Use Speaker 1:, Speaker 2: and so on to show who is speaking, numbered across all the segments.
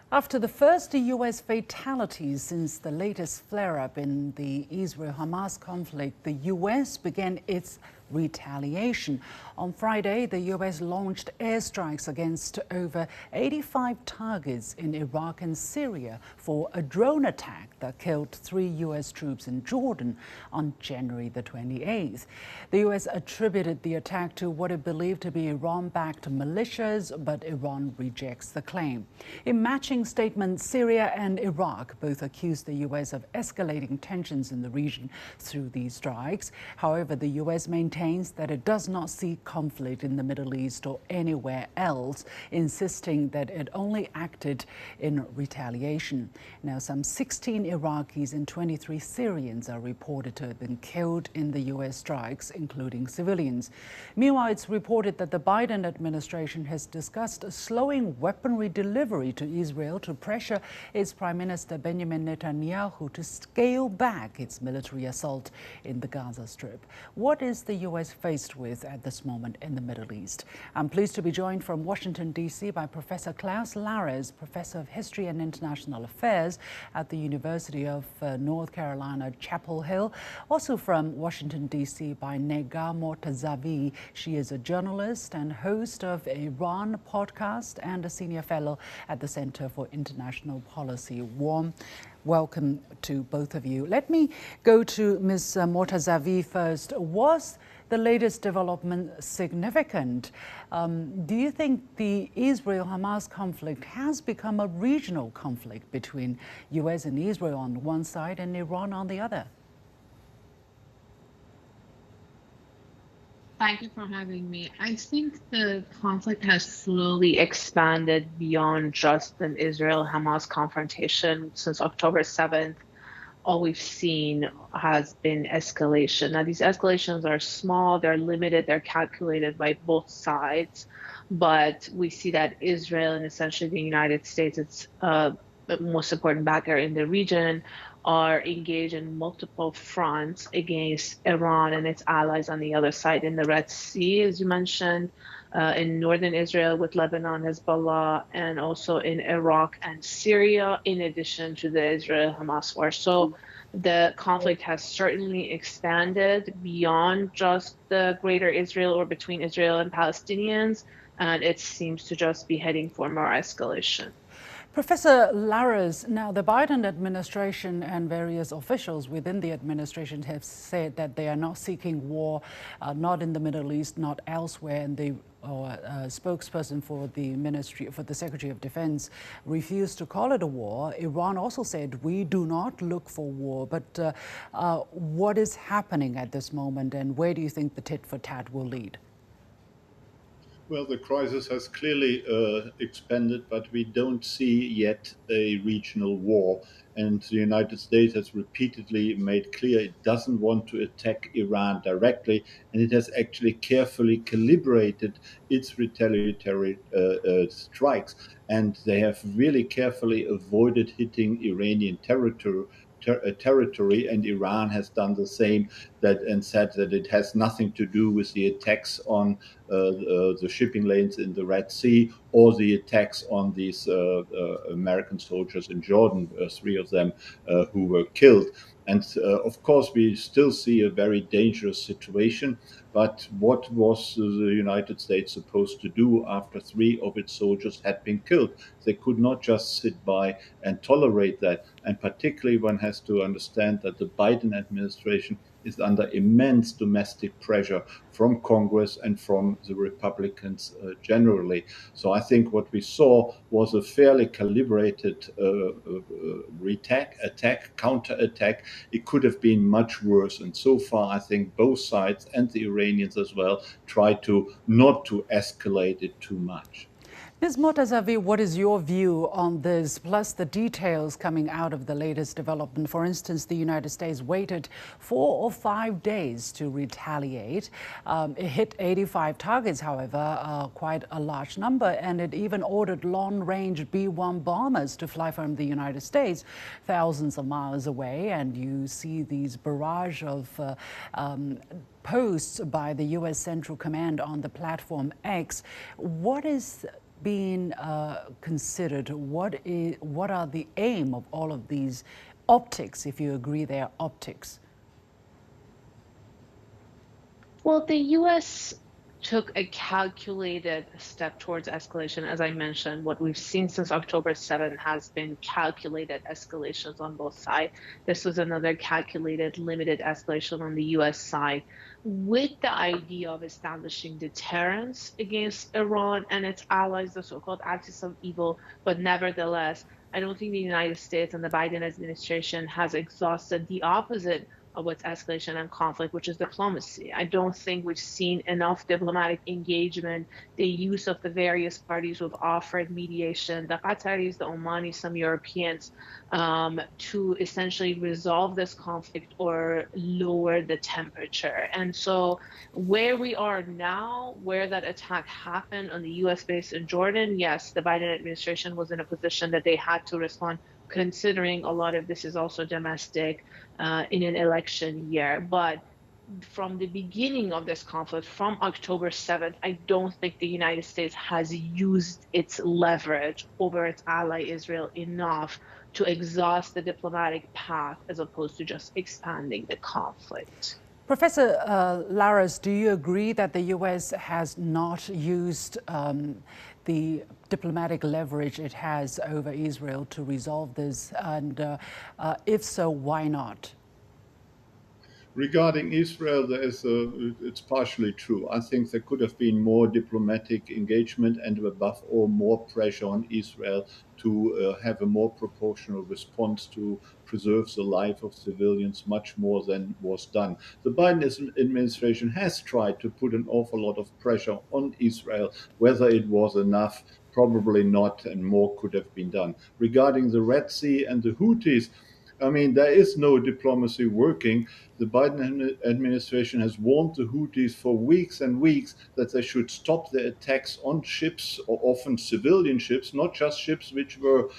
Speaker 1: After the first U.S. fatalities since the latest flare-up in the Israel-Hamas conflict, the U.S. began its retaliation. On Friday, the U.S. launched airstrikes against over 85 targets in Iraq and Syria for a drone attack that killed 3 U.S. troops in Jordan on January the 28th. The U.S. attributed the attack to what it believed to be Iran-backed militias, but Iran rejects the claim. In matching statements, Syria and Iraq both accused the U.S. of escalating tensions in the region through these strikes. However, the U.S. maintains that it does not see conflict in the Middle East or anywhere else, insisting that it only acted in retaliation. Now, some 16 Iraqis and 23 Syrians are reported to have been killed in the U.S. strikes, including civilians. Meanwhile, it's reported that the Biden administration has discussed slowing weaponry delivery to Israel to pressure its Prime Minister Benjamin Netanyahu to scale back its military assault in the Gaza Strip. What is the U.S. faced with at this moment in the Middle East? I'm pleased to be joined from Washington, D.C. by Professor Klaus Larres, Professor of History and International Affairs at the University of North Carolina, Chapel Hill. Also from Washington, D.C. by Negar Mortazavi. She is a journalist and host of Iran podcast and a senior fellow at the Center for International Policy. Warm welcome to both of you. Let me go to Ms. Mortazavi first. Was the latest development significant? Do you think the Israel-Hamas conflict has become a regional conflict between U.S. and Israel on one side and Iran on the other?
Speaker 2: Thank you for having me. I think the conflict has slowly expanded beyond just an Israel-Hamas confrontation since October 7th. All we've seen has been escalation. Now, these escalations are small, they're limited, they're calculated by both sides. But we see that Israel and essentially the United States, its most important backer in the region, are engaged in multiple fronts against Iran and its allies on the other side in the Red Sea, as you mentioned, in northern Israel with Lebanon, Hezbollah, and also in Iraq and Syria, in addition to the Israel-Hamas war. So the conflict has certainly expanded beyond just the greater Israel or between Israel and Palestinians, and it seems to just be heading for more escalation.
Speaker 1: Professor Larres, now the Biden administration and various officials within the administration have said that they are not seeking war, not in the Middle East, not elsewhere, and the spokesperson for the Secretary of Defense refused to call it a war. Iran also said, we do not look for war. But what is happening at this moment, and where do you think the tit-for-tat will lead?
Speaker 3: Well, the crisis has clearly expanded, but we don't see yet a regional war. And the United States has repeatedly made clear it doesn't want to attack Iran directly, and it has actually carefully calibrated its retaliatory strikes. And they have really carefully avoided hitting Iranian territory, and Iran has done the same, and said that it has nothing to do with the attacks on the shipping lanes in the Red Sea or the attacks on these American soldiers in Jordan, 3 of them who were killed. And of course, we still see a very dangerous situation. But what was the United States supposed to do after 3 of its soldiers had been killed? They could not just sit by and tolerate that. And particularly, one has to understand that the Biden administration is under immense domestic pressure from Congress and from the Republicans generally. So I think what we saw was a fairly calibrated counterattack. It could have been much worse. And so far, I think both sides and the Iranians as well try to not to escalate it too much.
Speaker 1: Ms. Mortazavi, what is your view on this, plus the details coming out of the latest development? For instance, the United States waited 4 or 5 days to retaliate. It hit 85 targets, however, quite a large number, and it even ordered long-range B-1 bombers to fly from the United States thousands of miles away, and you see these barrage of posts by the U.S. Central Command on the platform X. What is being considered? What are the aim of all of these optics, if you agree they are optics?
Speaker 2: Well, the U.S. took a calculated step towards escalation. As I mentioned, what we've seen since October 7th has been calculated escalations on both sides. This was another calculated, limited escalation on the U.S. side, with the idea of establishing deterrence against Iran and its allies, the so-called axis of evil. But nevertheless, I don't think the United States and the Biden administration has exhausted the opposite of what's escalation and conflict, which is diplomacy. I don't think we've seen enough diplomatic engagement, the use of the various parties who've offered mediation, the Qataris, the Omanis, some Europeans, to essentially resolve this conflict or lower the temperature. And so where we are now, where that attack happened on the US base in Jordan, yes, the Biden administration was in a position that they had to respond, considering a lot of this is also domestic in an election year. But from the beginning of this conflict, from October 7th, I don't think the United States has used its leverage over its ally Israel enough to exhaust the diplomatic path as opposed to just expanding the conflict.
Speaker 1: Professor Laras, do you agree that the U.S. has not used the diplomatic leverage it has over Israel to resolve this? And if so, why not?
Speaker 3: Regarding Israel, it's partially true. I think there could have been more diplomatic engagement and, above all, more pressure on Israel to have a more proportional response to preserve the life of civilians, much more than was done. The Biden administration has tried to put an awful lot of pressure on Israel. Whether it was enough, probably not, and more could have been done. Regarding the Red Sea and the Houthis, I mean, there is no diplomacy working. The Biden administration has warned the Houthis for weeks and weeks that they should stop their attacks on ships, or often civilian ships, not just ships which were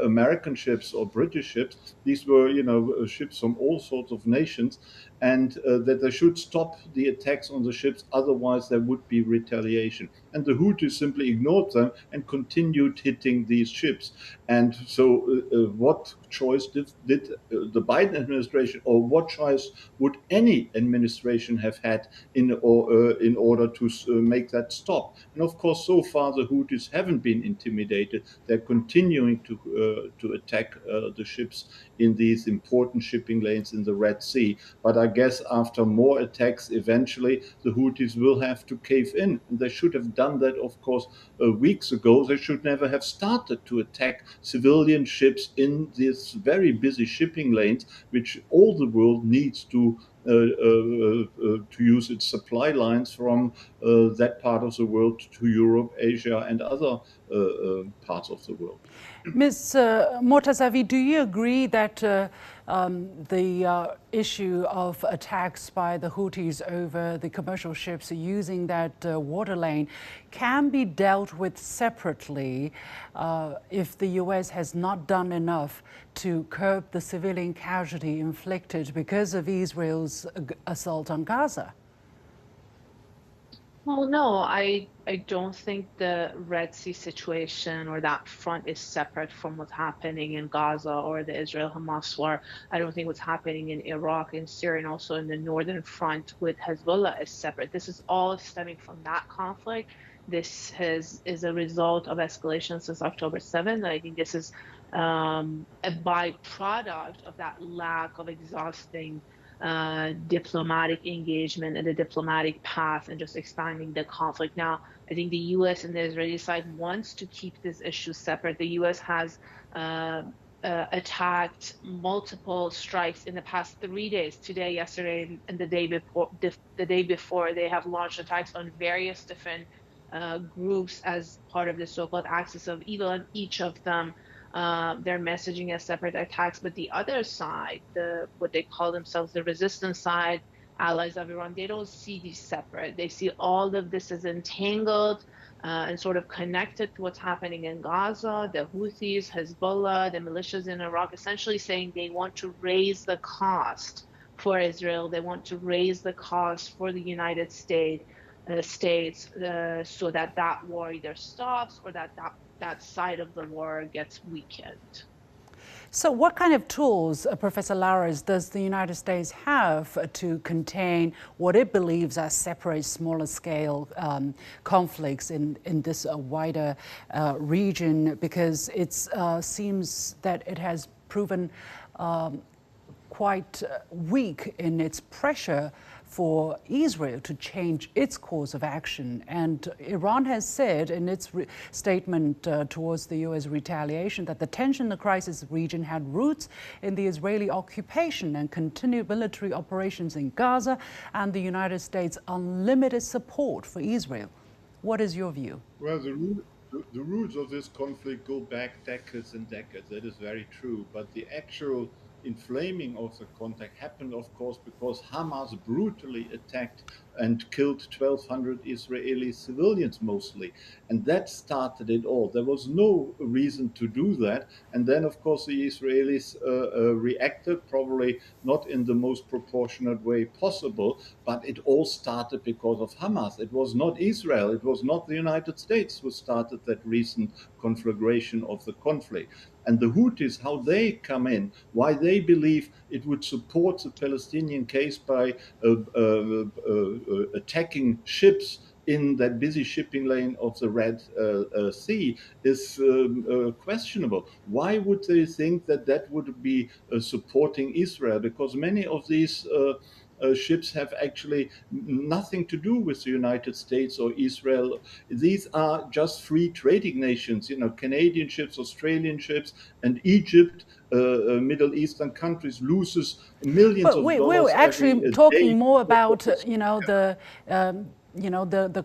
Speaker 3: American ships or British ships. These were, ships from all sorts of nations, and that they should stop the attacks on the ships, otherwise there would be retaliation. And the Houthis simply ignored them and continued hitting these ships. And so what choice did the Biden administration, or what choice would any administration have had in order to make that stop? And of course, so far the Houthis haven't been intimidated. They're continuing to attack the ships in these important shipping lanes in the Red Sea. But I guess after more attacks, eventually the Houthis will have to cave in. And they should have done that, of course, weeks ago. They should never have started to attack civilian ships in these very busy shipping lanes, which all the world needs to use its supply lines from that part of the world to Europe, Asia, and other parts of the world.
Speaker 1: Ms. Mortazavi, do you agree that the issue of attacks by the Houthis over the commercial ships using that water lane can be dealt with separately if the U.S. has not done enough to curb the civilian casualty inflicted because of Israel's assault on Gaza?
Speaker 2: Well, no, I don't think the Red Sea situation or that front is separate from what's happening in Gaza or the Israel-Hamas war. I don't think what's happening in Iraq and Syria and also in the northern front with Hezbollah is separate. This is all stemming from that conflict. This is a result of escalation since October 7th. I think this is a byproduct of that lack of exhausting diplomatic engagement and the diplomatic path and just expanding the conflict. Now, I think the U.S. and the Israeli side wants to keep this issue separate. The U.S. has attacked multiple strikes in the past 3 days, today, yesterday, and the day before. They have launched attacks on various different groups as part of the so-called axis of evil, and each of them they're messaging as separate attacks. But the other side, what they call themselves the resistance side, allies of Iran, they don't see these separate. They see all of this as entangled and sort of connected to what's happening in Gaza. The Houthis, Hezbollah, the militias in Iraq, essentially saying they want to raise the cost for Israel. They want to raise the cost for the United States states so that that war either stops or that side of the war gets weakened.
Speaker 1: So what kind of tools, Professor Lares, does the United States have to contain what it believes are separate, smaller scale conflicts in this wider region? Because it seems that it has proven quite weak in its pressure for Israel to change its course of action. And Iran has said in its statement towards the U.S. retaliation that the tension in the crisis region had roots in the Israeli occupation and continued military operations in Gaza and the United States' unlimited support for Israel. What is your view?
Speaker 3: Well, the roots of this conflict go back decades and decades. That is very true. But the actual inflaming of the conflict happened, of course, because Hamas brutally attacked and killed 1,200 Israeli civilians mostly. And that started it all. There was no reason to do that. And then, of course, the Israelis reacted, probably not in the most proportionate way possible, but it all started because of Hamas. It was not Israel. It was not the United States who started that recent conflagration of the conflict. And the Houthis, how they come in, why they believe it would support the Palestinian case by attacking ships in that busy shipping lane of the Red Sea is questionable. Why would they think that that would be supporting Israel? Because many of these ships have actually nothing to do with the United States or Israel. These are just free trading nations, Canadian ships, Australian ships, and Egypt, Middle Eastern countries loses millions
Speaker 1: But
Speaker 3: of
Speaker 1: we're
Speaker 3: dollars
Speaker 1: actually
Speaker 3: every
Speaker 1: talking
Speaker 3: day.
Speaker 1: more about, the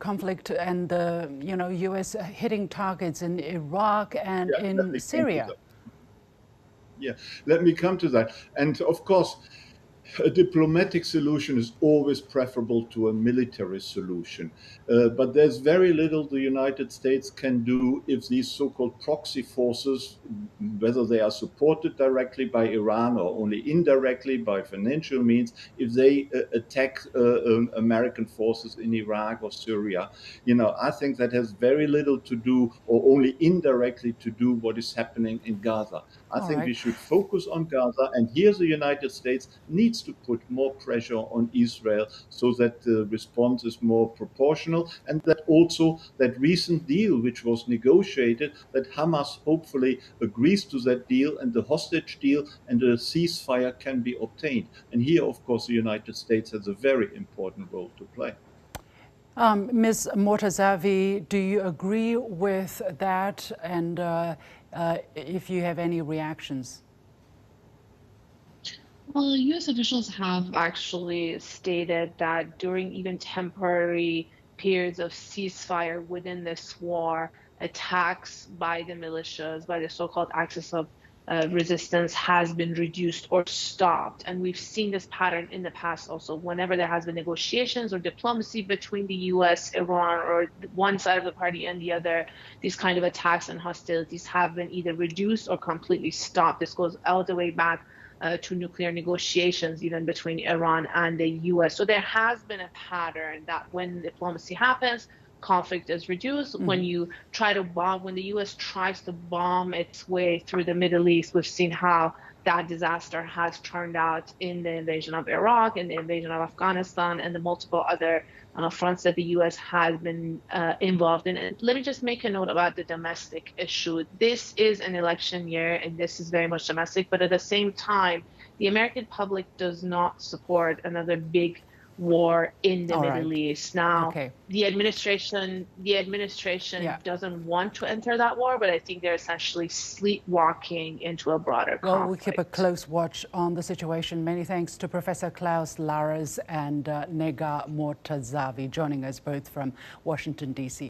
Speaker 1: conflict and the, U.S. hitting targets in Iraq and in Syria.
Speaker 3: Yeah, let me come to that. And of course, a diplomatic solution is always preferable to a military solution. But there's very little the United States can do if these so-called proxy forces, whether they are supported directly by Iran or only indirectly by financial means, if they attack American forces in Iraq or Syria. I think that has very little to do, or only indirectly to do, what is happening in Gaza. I think we should focus on Gaza, and here the United States needs to put more pressure on Israel so that the response is more proportional, and that also that recent deal which was negotiated, that Hamas hopefully agrees to that deal and the hostage deal and a ceasefire can be obtained. And here, of course, the United States has a very important role to play.
Speaker 1: Ms. Mortazavi, do you agree with that? And if you have any reactions?
Speaker 2: Well, U.S. officials have actually stated that during even temporary periods of ceasefire within this war, attacks by the militias, by the so-called axis of resistance has been reduced or stopped. And we've seen this pattern in the past also. Whenever there has been negotiations or diplomacy between the U.S., Iran, or one side of the party and the other, these kind of attacks and hostilities have been either reduced or completely stopped. This goes all the way back to nuclear negotiations, even between Iran and the U.S. So there has been a pattern that when diplomacy happens, conflict is reduced. Mm-hmm. When you try to bomb, when the U.S. tries to bomb its way through the Middle East, we've seen how that disaster has turned out in the invasion of Iraq, in the invasion of Afghanistan, and the multiple other fronts that the U.S. has been involved in. And let me just make a note about the domestic issue. This is an election year, and this is very much domestic, but at the same time, the American public does not support another big war in the Middle East. Now, the administration doesn't want to enter that war, but I think they're essentially sleepwalking into a broader conflict.
Speaker 1: Well, we'll keep a close watch on the situation. Many thanks to Professor Klaus Lares and Nega Mortazavi joining us both from Washington, D.C.